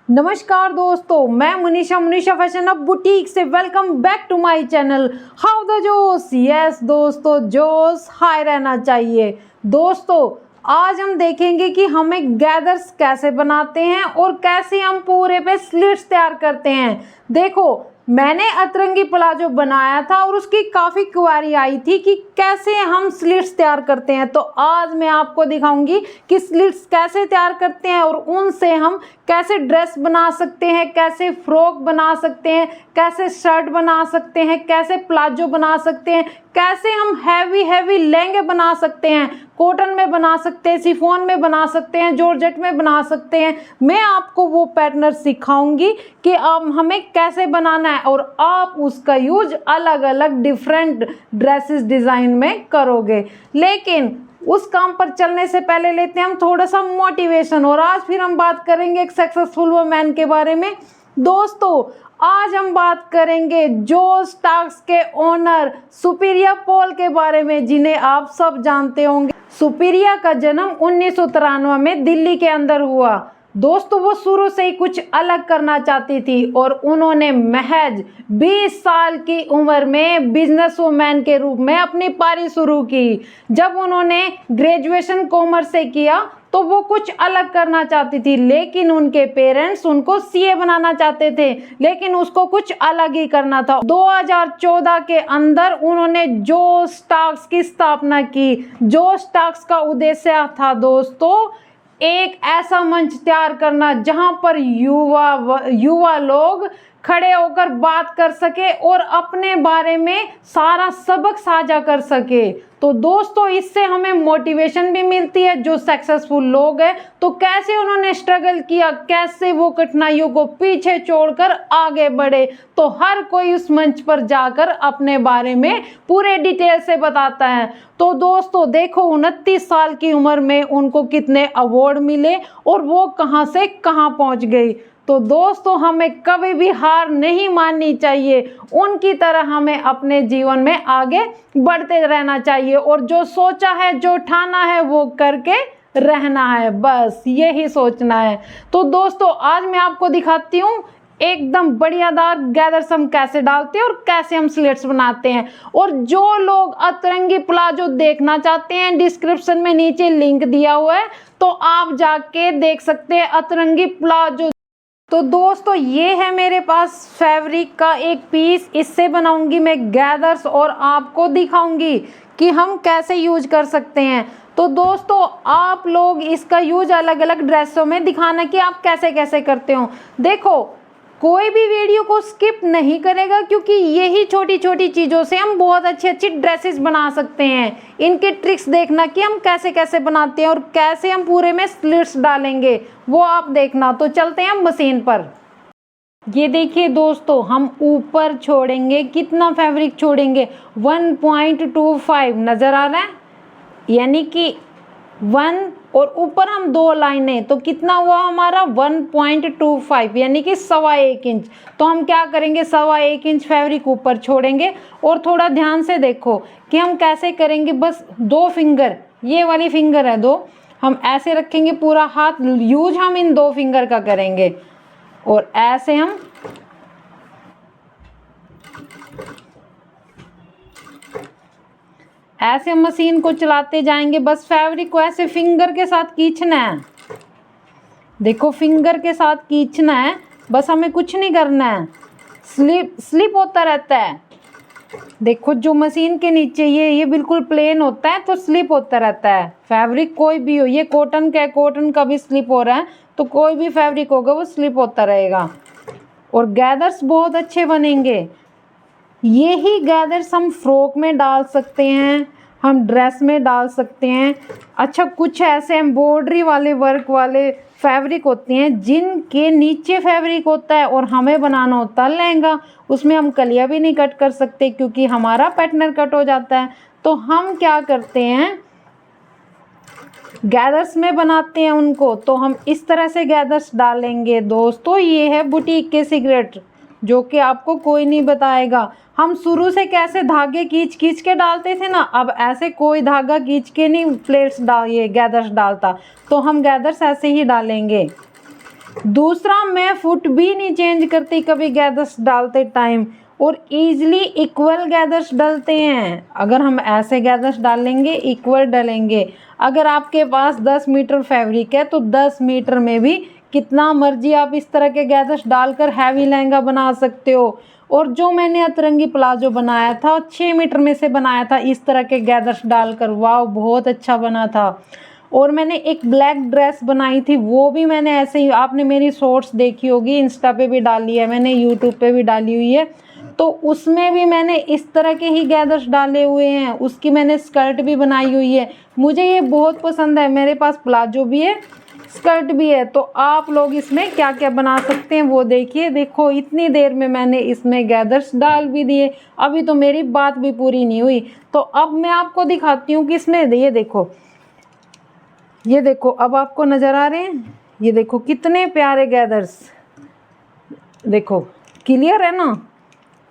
नमस्कार दोस्तों, मैं मनीषा फैशन अब बुटीक से welcome back to my channel how the josh. Yes दोस्तों, जोश हाई रहना चाहिए। दोस्तों आज हम देखेंगे कि हमें गैदर्स कैसे बनाते हैं और कैसे हम पूरे पे स्लिट्स तैयार करते हैं। देखो, मैंने अतरंगी प्लाजो बनाया था और उसकी काफ़ी क्वेरी आई थी कि कैसे हम स्लिट्स तैयार करते हैं। तो आज मैं आपको दिखाऊंगी कि स्लिट्स कैसे तैयार करते हैं और उनसे हम कैसे ड्रेस बना सकते हैं, कैसे फ्रॉक बना सकते हैं, कैसे शर्ट बना सकते हैं, कैसे प्लाजो बना सकते हैं, कैसे हम हैवी लहंगे बना सकते हैं, कॉटन में बना सकते हैं, शिफॉन में बना सकते हैं, जॉर्जेट में बना सकते हैं। मैं आपको वो पैटर्न सिखाऊंगी कि अब हमें कैसे बनाना है और आप उसका यूज अलग अलग डिफरेंट ड्रेसेस डिज़ाइन में करोगे। लेकिन उस काम पर चलने से पहले लेते हैं हम थोड़ा सा मोटिवेशन। और आज फिर हम बात करेंगे एक सक्सेसफुल वुमेन के बारे में। दोस्तों आज हम बात करेंगे जोश टॉक्स के ओनर सुप्रिया पॉल के बारे में, जिन्हें आप सब जानते होंगे। सुप्रिया का जन्म 1993 में दिल्ली के अंदर हुआ। दोस्तों वो शुरू से ही कुछ अलग करना चाहती थी और उन्होंने महज 20 साल की उम्र में बिजनेस वुमेन के रूप में अपनी पारी शुरू की। जब उन्होंने ग्रेजुएशन कॉमर्स से किया तो वो कुछ अलग करना चाहती थी, लेकिन उनके पेरेंट्स उनको सीए बनाना चाहते थे, लेकिन उसको कुछ अलग ही करना था। 2014 के अंदर उन्होंने जोश टॉक्स की स्थापना की। जोश टॉक्स का उद्देश्य था दोस्तों एक ऐसा मंच तैयार करना जहां पर युवा लोग खड़े होकर बात कर सके और अपने बारे में सारा सबक साझा कर सके। तो दोस्तों इससे हमें मोटिवेशन भी मिलती है। जो सक्सेसफुल लोग हैं तो कैसे उन्होंने स्ट्रगल किया, कैसे वो कठिनाइयों को पीछे छोड़कर आगे बढ़े, तो हर कोई उस मंच पर जाकर अपने बारे में पूरे डिटेल से बताता है। तो दोस्तों देखो 29 साल की उम्र में उनको कितने अवार्ड मिले और वो कहां से कहां पहुंच गई। तो दोस्तों हमें कभी भी हार नहीं माननी चाहिए, उनकी तरह हमें अपने जीवन में आगे बढ़ते रहना चाहिए और जो सोचा है, जो ठाना है वो करके रहना है, बस यही सोचना है। तो दोस्तों आज मैं आपको दिखाती हूँ एकदम बढ़ियादार गैदर्स हम कैसे डालते हैं और कैसे हम स्लिट्स बनाते हैं। और जो लोग अतरंगी प्लाजो देखना चाहते हैं, डिस्क्रिप्शन में नीचे लिंक दिया हुआ है, तो आप जाके देख सकते हैं अतरंगी प्लाजो। तो दोस्तों ये है मेरे पास फैब्रिक का एक पीस, इससे बनाऊंगी मैं गैदर्स और आपको दिखाऊंगी कि हम कैसे यूज कर सकते हैं। तो दोस्तों आप लोग इसका यूज अलग अलग ड्रेसों में दिखाना कि आप कैसे कैसे करते हो। देखो कोई भी वीडियो को स्किप नहीं करेगा, क्योंकि यही छोटी छोटी चीज़ों से हम बहुत अच्छी अच्छी ड्रेसेस बना सकते हैं। इनके ट्रिक्स देखना कि हम कैसे कैसे बनाते हैं और कैसे हम पूरे में स्लिट्स डालेंगे, वो आप देखना। तो चलते हैं हम मशीन पर। ये देखिए दोस्तों, हम ऊपर छोड़ेंगे, कितना फैब्रिक छोड़ेंगे, 1.25 नज़र आ रहा है, यानी कि 1 और ऊपर हम 2 लाइनें, तो कितना हुआ हमारा 1.25 यानी कि 1.25 इंच। तो हम क्या करेंगे, 1.25 इंच फैब्रिक ऊपर छोड़ेंगे। और थोड़ा ध्यान से देखो कि हम कैसे करेंगे। बस 2 फिंगर, ये वाली फिंगर है 2, हम ऐसे रखेंगे, पूरा हाथ यूज हम इन 2 फिंगर का करेंगे और ऐसे हम मशीन को चलाते जाएंगे। बस फैब्रिक को ऐसे फिंगर के साथ खींचना है। देखो फिंगर के साथ खींचना है, बस हमें कुछ नहीं करना है। स्लिप होता रहता है। देखो जो मशीन के नीचे ये बिल्कुल प्लेन होता है, तो स्लिप होता रहता है। फैब्रिक कोई भी हो, ये कॉटन का है, कॉटन का भी स्लिप हो रहा है, तो कोई भी फैब्रिक होगा वो स्लिप होता रहेगा और गैदर्स बहुत अच्छे बनेंगे। यही गैदर्स हम फ्रॉक में डाल सकते हैं, हम ड्रेस में डाल सकते हैं। अच्छा कुछ ऐसे एम्ब्रॉयडरी वाले वर्क वाले फैब्रिक होते हैं जिनके नीचे फैब्रिक होता है और हमें बनाना होता है लहंगा, उसमें हम कलिया भी नहीं कट कर सकते क्योंकि हमारा पैटर्न कट हो जाता है। तो हम क्या करते हैं, गैदर्स में बनाते हैं उनको। तो हम इस तरह से गैदर्स डालेंगे। दोस्तों ये है बुटीक के सीक्रेट, जो कि आपको कोई नहीं बताएगा। हम शुरू से कैसे धागे खींच खींच के डालते थे ना, अब ऐसे कोई धागा खींच के नहीं प्लेट्स ये गैदर्स डालता, तो हम गैदर्स ऐसे ही डालेंगे। दूसरा, मैं फुट भी नहीं चेंज करती कभी गैदर्स डालते टाइम, और ईजिली इक्वल गैदर्स डलते हैं। अगर हम ऐसे गैदर्स डालेंगे इक्वल डलेंगे। अगर आपके पास 10 मीटर फैब्रिक है तो 10 मीटर में भी कितना मर्जी आप इस तरह के गैदर्स डालकर हैवी लहंगा बना सकते हो। और जो मैंने अतरंगी प्लाजो बनाया था 6 मीटर में से बनाया था इस तरह के गैदर्स डालकर, वाह बहुत अच्छा बना था। और मैंने एक ब्लैक ड्रेस बनाई थी, वो भी मैंने ऐसे ही, आपने मेरी शॉर्ट्स देखी होगी, इंस्टा पे भी डाली है मैंने, यूट्यूब पे भी डाली हुई है, तो उसमें भी मैंने इस तरह के ही गैदर्स डाले हुए हैं। उसकी मैंने स्कर्ट भी बनाई हुई है, मुझे ये बहुत पसंद है। मेरे पास प्लाजो भी है, स्कर्ट भी है। तो आप लोग इसमें क्या क्या बना सकते हैं वो देखिए। देखो इतनी देर में मैंने इसमें गैदर्स डाल भी दिए, अभी तो मेरी बात भी पूरी नहीं हुई। तो अब मैं आपको दिखाती हूँ कि इसमें ये देखो, ये देखो, अब आपको नज़र आ रहे हैं, ये देखो कितने प्यारे गैदर्स, देखो क्लियर है ना,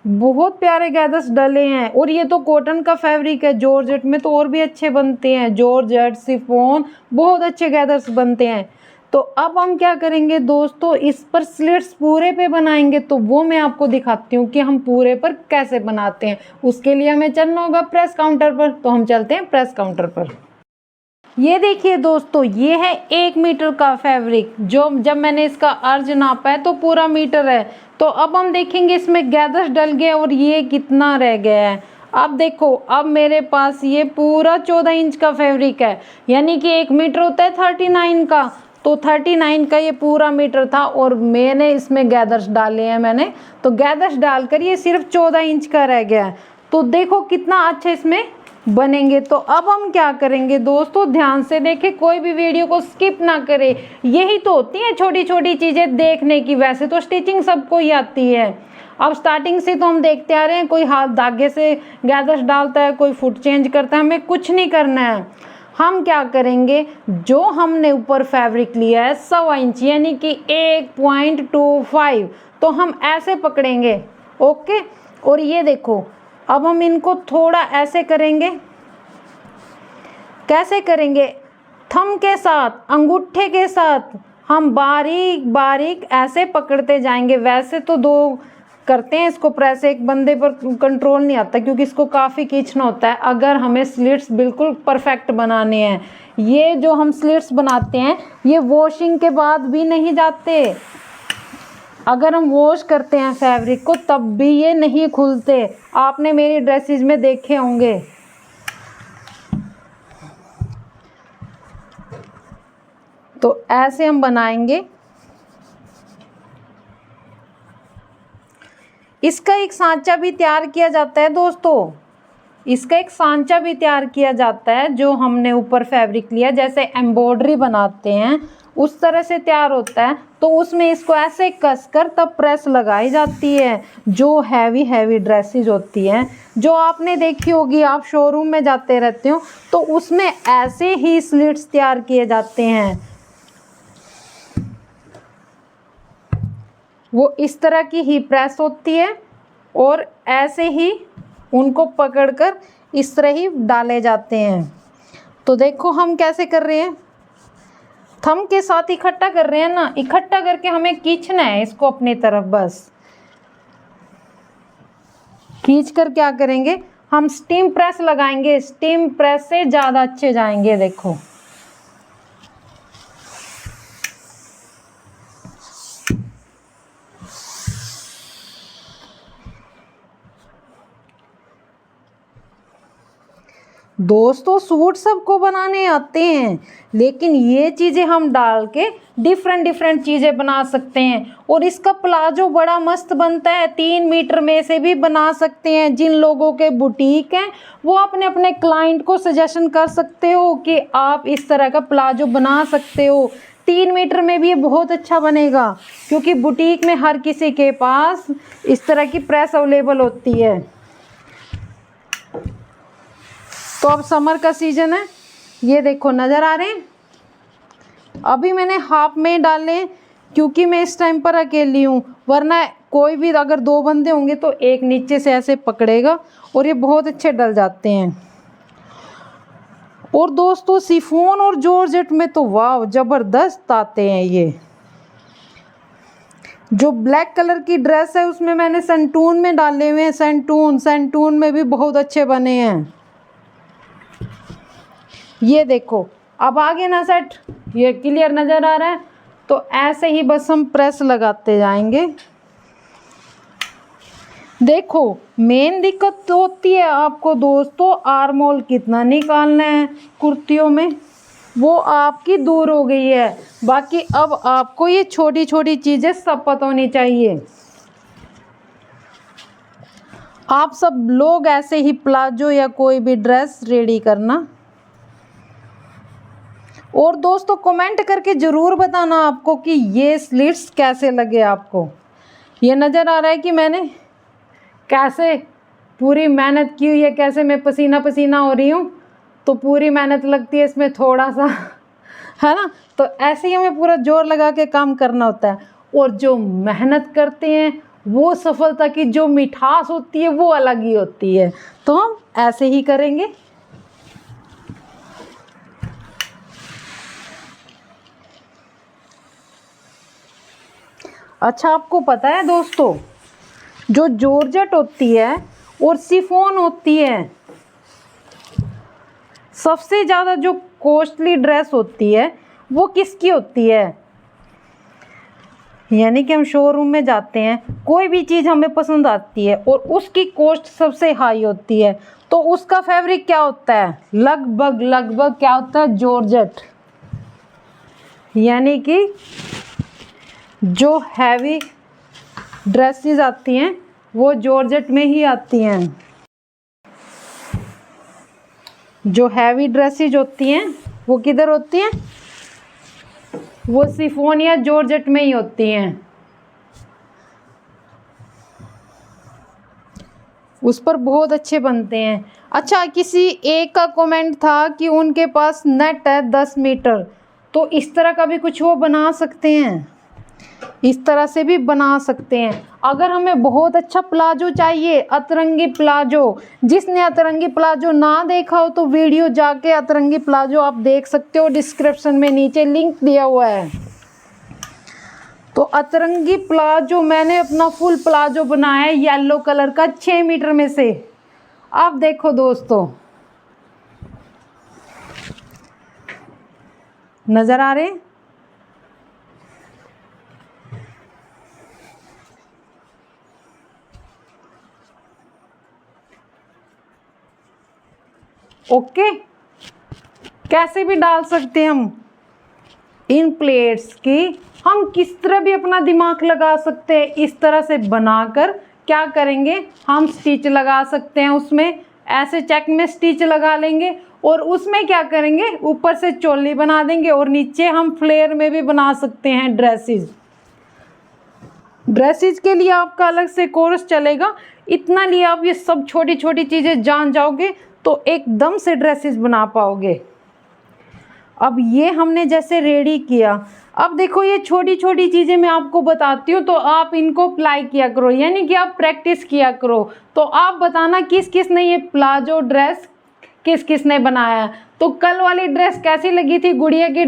बहुत प्यारे गैदर्स डले हैं। और ये तो कॉटन का फैब्रिक है, जॉर्जेट में तो और भी अच्छे बनते हैं, जॉर्जेट शिफॉन बहुत अच्छे गैदर्स बनते हैं। तो अब हम क्या करेंगे दोस्तों, इस पर स्लिट्स पूरे पे बनाएंगे, तो वो मैं आपको दिखाती हूँ कि हम पूरे पर कैसे बनाते हैं। उसके लिए हमें चलना होगा प्रेस काउंटर पर, तो हम चलते हैं प्रेस काउंटर पर। ये देखिए दोस्तों, ये है 1 मीटर का फैब्रिक, जो जब मैंने इसका अर्ज नापा है तो पूरा मीटर है। तो अब हम देखेंगे इसमें गैदर्स डल गए और ये कितना रह गया है। अब देखो, अब मेरे पास ये पूरा 14 इंच का फैब्रिक है, यानी कि 1 मीटर होता है 39 का, तो 39 का ये पूरा मीटर था और मैंने इसमें गैदर्स डाले हैं मैंने, तो गैदर्स डालकर ये सिर्फ 14 इंच का रह गया है। तो देखो कितना अच्छा इसमें बनेंगे। तो अब हम क्या करेंगे दोस्तों, ध्यान से देखें, कोई भी वीडियो को स्किप ना करें। यही तो होती है छोटी छोटी चीज़ें देखने की। वैसे तो स्टिचिंग सबको ही आती है, अब स्टार्टिंग से तो हम देखते आ रहे हैं, कोई हाथ धागे से गैदर्स डालता है, कोई फुट चेंज करता है, हमें कुछ नहीं करना है। हम क्या करेंगे, जो हमने ऊपर फैब्रिक लिया है 1.25 इंच यानी कि 1.25, तो हम ऐसे पकड़ेंगे, ओके। और ये देखो, अब हम इनको थोड़ा ऐसे करेंगे, कैसे करेंगे, थंब के साथ, अंगूठे के साथ हम बारीक बारीक ऐसे पकड़ते जाएंगे। वैसे तो 2 करते हैं इसको प्रेस, एक बंदे पर कंट्रोल नहीं आता क्योंकि इसको काफ़ी खींचना होता है अगर हमें स्लिट्स बिल्कुल परफेक्ट बनाने हैं। ये जो हम स्लिट्स बनाते हैं ये वॉशिंग के बाद भी नहीं जाते, अगर हम वॉश करते हैं फैब्रिक को तब भी ये नहीं खुलते, आपने मेरी ड्रेसेस में देखे होंगे। तो ऐसे हम बनाएंगे। इसका एक सांचा भी तैयार किया जाता है दोस्तों, इसका एक सांचा भी तैयार किया जाता है, जो हमने ऊपर फैब्रिक लिया जैसे एम्ब्रॉयडरी बनाते हैं उस तरह से तैयार होता है। तो उसमें इसको ऐसे कसकर तब प्रेस लगाई जाती है। जो हैवी हैवी ड्रेसेस होती हैं जो आपने देखी होगी, आप शोरूम में जाते रहते हो, तो उसमें ऐसे ही स्लिट्स तैयार किए जाते हैं। वो इस तरह की ही प्रेस होती है और ऐसे ही उनको पकड़कर इस तरह ही डाले जाते हैं। तो देखो हम कैसे कर रहे हैं, थंब के साथ इकट्ठा कर रहे हैं ना, इकट्ठा करके हमें खींचना है इसको अपनी तरफ। बस खींच कर क्या करेंगे, हम स्टीम प्रेस लगाएंगे, स्टीम प्रेस से ज़्यादा अच्छे जाएंगे। देखो दोस्तों, सूट सबको बनाने आते हैं, लेकिन ये चीज़ें हम डाल के डिफरेंट डिफरेंट चीज़ें बना सकते हैं। और इसका प्लाजो बड़ा मस्त बनता है, 3 मीटर में से भी बना सकते हैं। जिन लोगों के बुटीक हैं वो अपने अपने क्लाइंट को सजेशन कर सकते हो कि आप इस तरह का प्लाजो बना सकते हो। 3 मीटर में भी ये बहुत अच्छा बनेगा, क्योंकि बुटीक में हर किसी के पास इस तरह की प्रेस अवेलेबल होती है। तो अब समर का सीज़न है, ये देखो नज़र आ रहे हैं। अभी मैंने हाफ में डाले क्योंकि मैं इस टाइम पर अकेली हूँ, वरना कोई भी अगर 2 बंदे होंगे तो एक नीचे से ऐसे पकड़ेगा और ये बहुत अच्छे डल जाते हैं। और दोस्तों शिफॉन और जॉर्जेट में तो वाह ज़बरदस्त आते हैं ये। जो ब्लैक कलर की ड्रेस है उसमें मैंने सेंटून में डाले हुए हैं, सेंटून में भी बहुत अच्छे बने हैं। ये देखो अब आगे ना सेट, ये क्लियर नज़र आ रहा है। तो ऐसे ही बस हम प्रेस लगाते जाएंगे। देखो मेन दिक्कत तो होती है आपको दोस्तों, आर्म होल कितना निकालना है कुर्तियों में, वो आपकी दूर हो गई है। बाकी अब आपको ये छोटी छोटी चीज़ें सब पता होनी चाहिए। आप सब लोग ऐसे ही प्लाजो या कोई भी ड्रेस रेडी करना। और दोस्तों कमेंट करके ज़रूर बताना आपको कि ये स्लिट्स कैसे लगे आपको। ये नज़र आ रहा है कि मैंने कैसे पूरी मेहनत की हुई है, कैसे मैं पसीना पसीना हो रही हूँ। तो पूरी मेहनत लगती है इसमें थोड़ा सा, है ना। तो ऐसे ही हमें पूरा जोर लगा के काम करना होता है। और जो मेहनत करते हैं वो सफलता की जो मिठास होती है वो अलग ही होती है। तो हम ऐसे ही करेंगे। अच्छा आपको पता है दोस्तों, जो जॉर्जेट होती है और शिफॉन होती है, सबसे ज़्यादा जो कॉस्टली ड्रेस होती है वो किसकी होती है। यानी कि हम शोरूम में जाते हैं, कोई भी चीज़ हमें पसंद आती है और उसकी कॉस्ट सबसे हाई होती है, तो उसका फैब्रिक क्या होता है, लगभग क्या होता है, जॉर्जेट। यानी कि जो हैवी ड्रेसेस आती हैं वो जॉर्जेट में ही आती हैं। जो हैवी ड्रेसेस होती हैं वो किधर होती हैं, वो शिफॉन या जॉर्जेट में ही होती हैं। उस पर बहुत अच्छे बनते हैं। अच्छा किसी एक का कमेंट था कि उनके पास नेट है 10 मीटर, तो इस तरह का भी कुछ वो बना सकते हैं, इस तरह से भी बना सकते हैं। अगर हमें बहुत अच्छा प्लाजो चाहिए, अतरंगी प्लाजो, जिसने अतरंगी प्लाजो ना देखा हो तो वीडियो जाके अतरंगी प्लाजो आप देख सकते हो, डिस्क्रिप्शन में नीचे लिंक दिया हुआ है। तो अतरंगी प्लाजो मैंने अपना फुल प्लाजो बनाया है येलो कलर का 6 मीटर में से। आप देखो दोस्तों, नज़र आ रहे, ओके। कैसे भी डाल सकते हैं हम इन प्लेट्स की, हम किस तरह भी अपना दिमाग लगा सकते हैं। इस तरह से बनाकर क्या करेंगे, हम स्टिच लगा सकते हैं उसमें, ऐसे चेक में स्टिच लगा लेंगे और उसमें क्या करेंगे, ऊपर से चोली बना देंगे और नीचे हम फ्लेयर में भी बना सकते हैं ड्रेसेस के लिए आपका अलग से कोर्स चलेगा। इतना लिए आप ये सब छोटी छोटी चीज़ें जान जाओगे तो एकदम से ड्रेसेस बना पाओगे। अब ये हमने जैसे रेडी किया, अब देखो ये छोटी छोटी चीज़ें मैं आपको बताती हूँ, तो आप इनको अप्लाई किया करो, यानी कि आप प्रैक्टिस किया करो। तो आप बताना किस किस ने ये प्लाजो ड्रेस किस किस ने बनाया। तो कल वाली ड्रेस कैसी लगी थी, गुड़िया की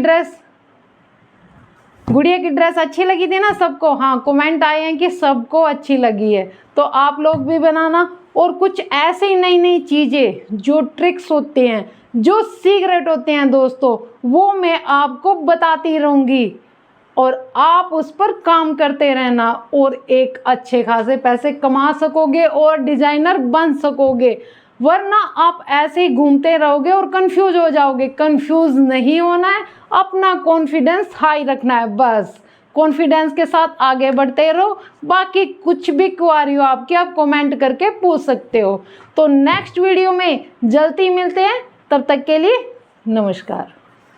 ड्रेस अच्छी लगी थी ना सबको। हाँ कमेंट आए हैं कि सबको अच्छी लगी है। तो आप लोग भी बनाना। और कुछ ऐसे ही नई नई चीज़ें जो ट्रिक्स होते हैं, जो सीक्रेट होते हैं दोस्तों, वो मैं आपको बताती रहूँगी और आप उस पर काम करते रहना और एक अच्छे खासे पैसे कमा सकोगे और डिज़ाइनर बन सकोगे। वरना आप ऐसे ही घूमते रहोगे और कंफ्यूज हो जाओगे। कंफ्यूज नहीं होना है, अपना कॉन्फिडेंस हाई रखना है, बस कॉन्फिडेंस के साथ आगे बढ़ते रहो। बाकी कुछ भी क्वारी हो आपकी, आप कमेंट करके पूछ सकते हो। तो नेक्स्ट वीडियो में जल्दी मिलते हैं, तब तक के लिए नमस्कार।